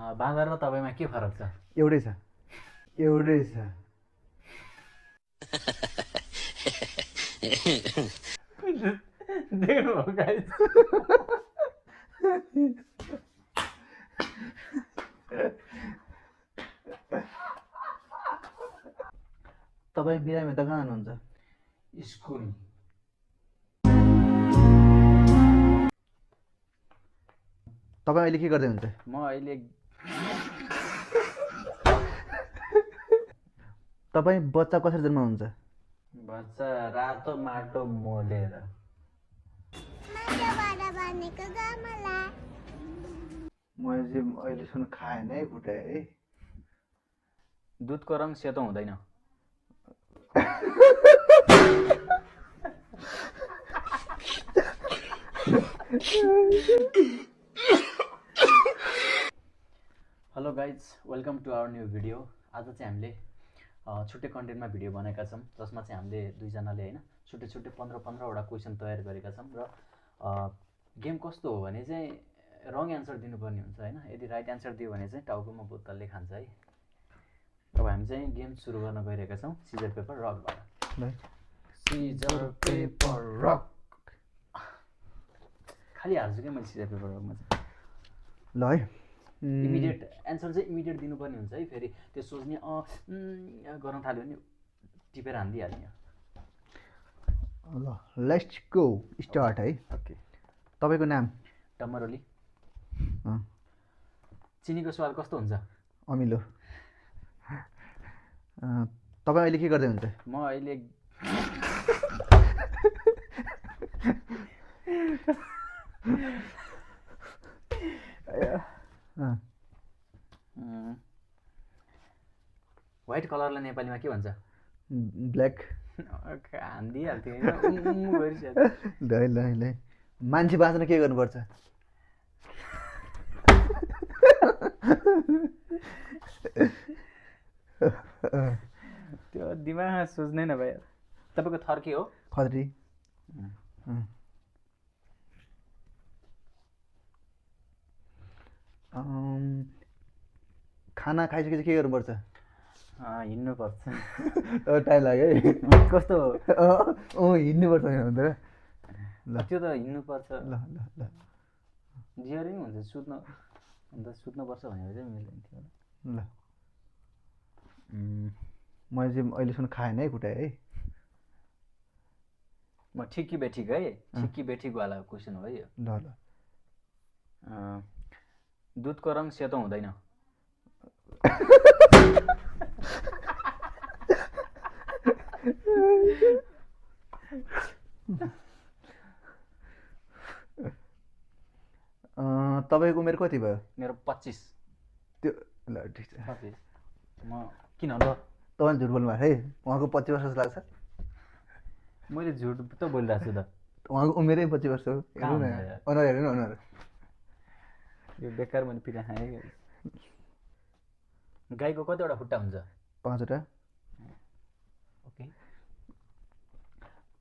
बाँदर र तपाईँमा के फरक छ? एउटै छ एउटै छ देख्नुभयो गाइस? तपाईँ बिरामी त कहाँ हुनुहुन्छ? स्कुल। तपाईँ अहिले के गर्दै हुन्छ? म अहिले तपाईँ बच्चा कसरी जन्माउनुहुन्छ? बच्चा रातो माटो मोलेर। मैले चाहिँ अहिलेसम्म खाएन है फुटाए है। दुधको रङ सेतो हुँदैन। Hello guys, welcome to our new video. आज चाहिँ हामीले छुट्टै कन्टेन्टमा भिडियो बनाएका छौँ, जसमा चाहिँ हामीले दुईजनाले होइन छुट्टै छुट्टै 15-15वटा क्वेसन तयार गरेका छौँ। र गेम कस्तो हो भने चाहिँ रङ एन्सर दिनुपर्ने हुन्छ होइन। यदि राइट एन्सर दियो भने चाहिँ टाउकोमा बोतलले खान्छ है। अब हामी चाहिँ गेम सुरु गर्न गइरहेका छौँ सिजर पेपर रकबाट। Scissor paper rock. खालि हाल्छु क्या मैले सिजर पेपर रकमा चाहिँ। ल है, इमिडिएट एन्सर चाहिँ इमिडिएट दिनुपर्ने हुन्छ है। फेरि त्यो सोच्ने गर्न थाल्यो भने टिपेर हानिदिइहाल्ने। ल लेट्स गो स्टार्ट है। ओके। तपाईँको नाम? टमरोली। चिनीको स्वाद कस्तो हुन्छ? अमिलो। तपाईँ अहिले के गर्दै हुन्छ? म अहिले व्हाइट कलरलाई नेपालीमा के भन्छ? ब्ल्याक। हानिदिइहाल्थ्यो ल ल ल, मान्छे बाँच्न के गर्नुपर्छ? त्यो दिमागमा सोच्नै नभए। तपाईँको थर के हो? खत्री। खाना खाइसकेपछि के गर्नुपर्छ? हिँड्नुपर्छ। टाइम लाग्यो है। कस्तो हिँड्नुपर्छ भन्दा ल त्यो त हिँड्नुपर्छ। ल ल ल जियरै हुन्छ सुत्न, अन्त सुत्नुपर्छ भनेर चाहिँ मिल्दैन थियो। ल मैले चाहिँ अहिलेसम्म खाएन है फुटाए है। म ठिक कि बेठिक है, ठिक कि बेठिकवाला क्वेसन हो है यो। ल ल दुधको रङ सेतो हुँदैन। तपाईँको उमेर कति भयो? मेरो 25। त्यो ल ठिक छ। 25। म किन ल तपाईँले झुट बोल्नु भएको है। उहाँको 25 वर्ष जस्तो लाग्छ। मैले झुट त बोलिरहेको छु त। उहाँको उमेरै 25 वर्ष हो। हेर्नु न, अनुहार हेर्नु न, अनुहार। यो बेकार मैले पिरा खाएँ। गाईको कतिवटा खुट्टा हुन्छ? 5वटा। ओके।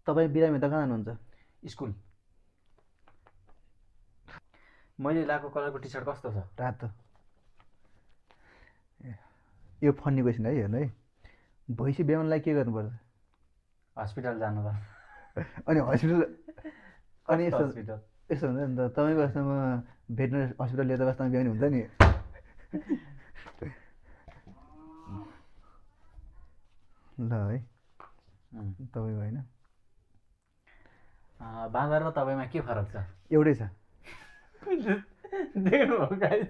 तपाईँ बिरामी त कहाँ जानुहुन्छ? स्कुल। मैले लगाएको कलरको टी सर्ट कस्तो छ? रातो। यो फन्नी क्वेसन है, हेर्नु है। भैँसी ब्याउनलाई के गर्नुपर्छ? हस्पिटल जानु त। अनि हस्पिटल, अनि हस्पिटल यस्तो हुन्छ नि त, तपाईँको जस्तोमा भेटनरी हस्पिटल लिएर वास्तवमा ब्याउने हुन्छ नि। ल है, तपाईँको होइन। बाँदर र तपाईँमा के फरक छ? एउटै छ। देख्नुभयो गाइस?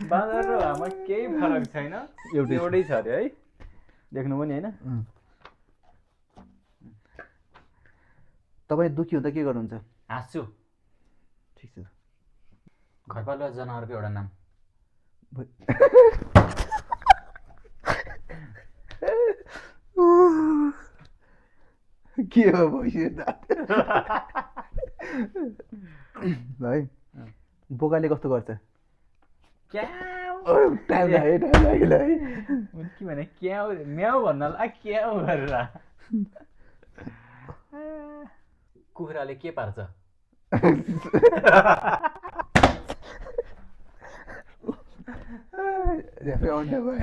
बाँदर र हामा केही फरक छैन, एउटै छ अरे है। देख्नु पनि होइन। तपाईँ दुःखी हुँदा के गर्नुहुन्छ? हाँस्छु। ठिक छ। घरपालुवा जनावरको एउटा नाम? के हो भैँसी? ल है, बोकाले कस्तो गर्छ? टाइम लाग्यो, टाइम लाग्यो। ल है, के भने क्याउ म्याउ भन्नलाई क्याउ गरेर। कुखुराले के पार्छ? झ्यापै अन्डा भयो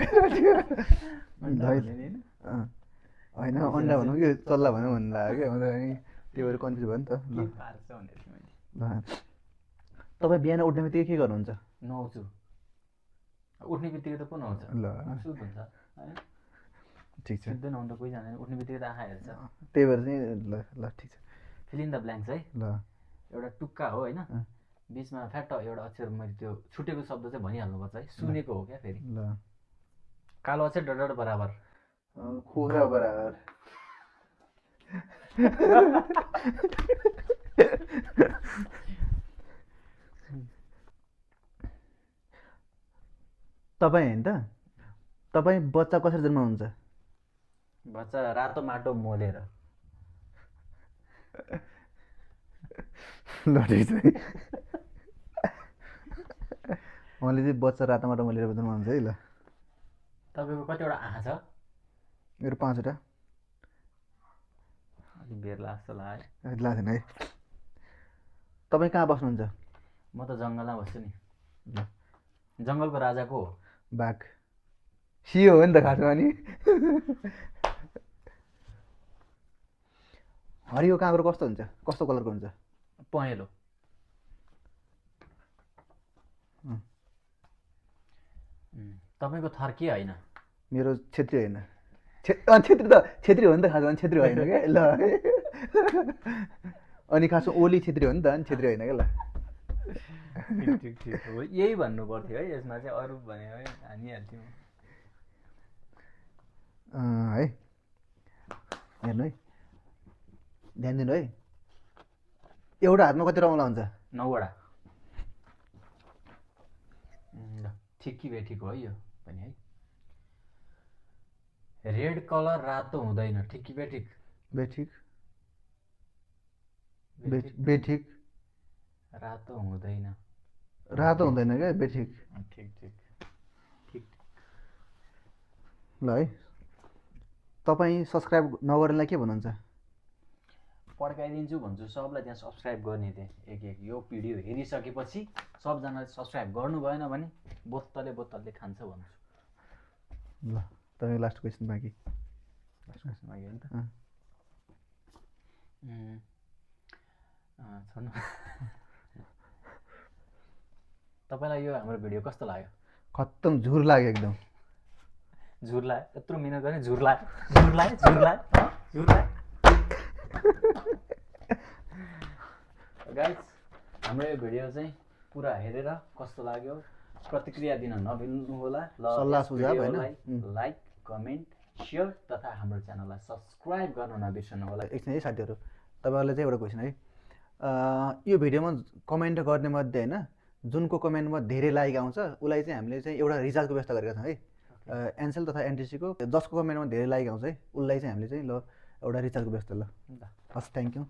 होइन अन्डा भनौँ कि चल्ला भनौँ भन्नु लाग्यो क्या त्यो भएर कन्फ्युज भयो नि त ल के पार्छ भनेर मैले ल तपाईँ बिहान उठ्ने बित्तिकै के गर्नुहुन्छ? नुहाउँछु। उठ्ने बित्तिकै त को नुहाउँछ? ल सुत हुन्छ होइन, ठिक छ सुत्दै नुहाउनु त कोही जाँदैन, उठ्ने बित्तिकै त आँखा हेर्छ। त्यही भएर चाहिँ ल ल ठिक छ फिल इन द ब्ल्याङ्क्स है। ल एउटा टुक्का हो होइन, बिचमा फ्याट एउटा अक्षर मैले त्यो छुटेको शब्द चाहिँ भनिहाल्नुपर्छ है, सुनेको हो क्या फेरि। ल कालो अक्षर डट बराबर कुखुरा बराबर तपाईँ होइन त तपाईँ बच्चा कसरी जन्माउनुहुन्छ? बच्चा रातो माटो मोलेर। ल ठिक छ उहाँले चाहिँ बच्चा रातो माटो मोलेर जन्माउनुहुन्छ है। ल तपाईँको कतिवटा आँखा छ? मेरो 5वटा। अलिक बेर लाग्छ जस्तो लाग्यो। लाग्दैन है। तपाईँ कहाँ बस्नुहुन्छ? म त जङ्गलमा बस्छु नि। ल जङ्गलको राजा को हो? बाघ। सियो हो नि त खासमा नि। हरियो काँक्रो कस्तो हुन्छ? कस्तो कलरको हुन्छ? पहेँलो। तपाईँको थर के होइन? मेरो छेत्री होइन। छेत्री त छेत्री हो नि त खासमा छेत्री होइन क्या ल अनि खासमा ओली छेत्री हो नि त अनि छेत्री होइन क्या ल ठिक ठिक हो, यही भन्नु पर्थ्यो है, यसमा चाहिँ अरू भने है हानिहाल्थ्यौँ है। हेर्नु है, ध्यान दिनु है। एउटा हातमा कति रौला हुन्छ? 9वटा। ल ठिक कि बेठिक हो है यो पनि है। रेड कलर रातो हुँदैन, ठिक कि बेठिक? बेठिक बेठिक रातो हुँदैन। रातो हुँदैन क्या बेठिक। ठिक ठिक ठिक। ल है, तपाईँ सब्सक्राइब नगर्नेलाई के भन्नुहुन्छ? पड्काइदिन्छु भन्छु सबलाई, त्यहाँ सब्सक्राइब गर्ने थिएँ एक यो भिडियो हेरिसकेपछि सबजनाले सब्सक्राइब गर्नु भएन भने बोतलले खान्छ भन्छु। ल तपाईँ लास्ट क्वेसन बाँकी। लास्ट क्वेसन बाँकी होइन त? छोड्नु। तपाईँलाई यो हाम्रो भिडियो कस्तो लाग्यो? खत्तम झुर लाग्यो एकदम। झुर लाग्यो? यत्रो मिहिनेत गर्ने झुर लाग्यो? झुर लाग्यो झुर लाग्यो झुर लाग्यो। गाइस हाम्रो यो भिडियो चाहिँ पुरा हेरेर कस्तो लाग्यो प्रतिक्रिया दिन नभुल्नु होला। ल सल्लाह सुझाव होइन, लाइक कमेन्ट सेयर तथा हाम्रो च्यानललाई सब्सक्राइब गर्न नबिर्सनु होला। एकछिन है साथीहरू, तपाईँहरूलाई चाहिँ एउटा क्वेसन है। यो भिडियोमा कमेन्ट गर्ने मध्ये होइन जुनको कमेन्टमा धेरै लाइक आउँछ उसलाई चाहिँ हामीले चाहिँ एउटा रिचार्जको व्यवस्था गरेका छौँ है। एनसेल तथा एनटिसीको जसको कमेन्टमा धेरै लाइक आउँछ है उसलाई चाहिँ हामीले चाहिँ ल एउटा रिचार्जको व्यवस्था। ल हस्, थ्याङ्क यू।